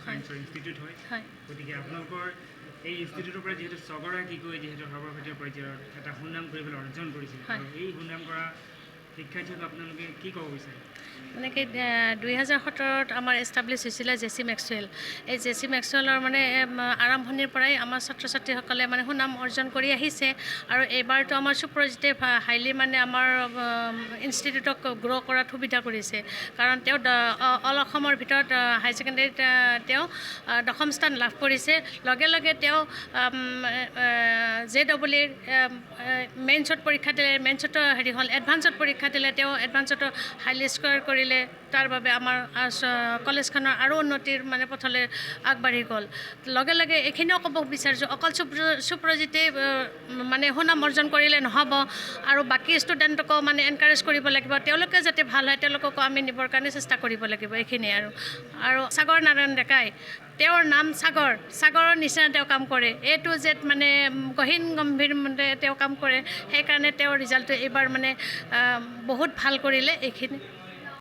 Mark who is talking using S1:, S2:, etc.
S1: সায়েন্সৰ institute হয় গতিকে আপোনালোকৰ এই ইনষ্টিটিউটৰ পৰা যিহেতু ছগৰাকীকৈ যিহেতু সৰ্বভাৰতীয় পৰ্যায়ত এটা সুনাম কৰিবলৈ অৰ্জন কৰিছিল আৰু এই সুনাম কৰা শিক্ষাৰ্থীক আপোনালোকে কি ক'ব বিচাৰে
S2: মানে কি 2017ত আমাৰ এষ্টাব্লিছ হৈছিলে জেচি মেক্সৱেল এই জেচি মেক্সৱেলৰ মানে আৰম্ভণিৰ পৰাই আমাৰ ছাত্ৰ ছাত্ৰীসকলে মানে সুনাম অৰ্জন কৰি আহিছে আৰু এইবাৰতো আমাৰ সুপ্ৰজিতে হাইলি মানে আমাৰ ইনষ্টিটিউটক গ্ৰ' কৰাত সুবিধা কৰিছে কাৰণ তেওঁ অল অসমৰ ভিতৰত হাই ছেকেণ্ডেৰীত তেওঁ 10ম স্থান লাভ কৰিছে লগে লগে তেওঁ JEE মেইনছত পৰীক্ষা দিলে মেইনছতো হেৰি হ'ল এডভান্সত পৰীক্ষা দিলে তেওঁ এডভান্সতো হাইলি স্ক'ৰ কৰিলে তাৰ বাবে আমাৰ কলেজখনৰ আৰু উন্নতিৰ মানে পথলৈ আগবাঢ়ি গ'ল লগে লগে এইখিনিও ক'ব বিচাৰিছোঁ অকল সুপ্ৰজিতে মানে সুনাম অৰ্জন কৰিলে নহ'ব আৰু বাকী ষ্টুডেণ্টকো মানে এনকাৰেজ কৰিব লাগিব তেওঁলোকে যাতে ভাল হয় তেওঁলোককো আমি নিবৰ কাৰণে চেষ্টা কৰিব লাগিব এইখিনি আৰু সাগৰ নাৰায়ণ ডেকাই তেওঁৰ নাম সাগৰৰ নিচিনা তেওঁ কাম কৰে A to Z মানে গহীন গম্ভীৰ মানে তেওঁ কাম কৰে সেইকাৰণে তেওঁৰ ৰিজাল্টটো এইবাৰ মানে বহুত ভাল কৰিলে এইখিনি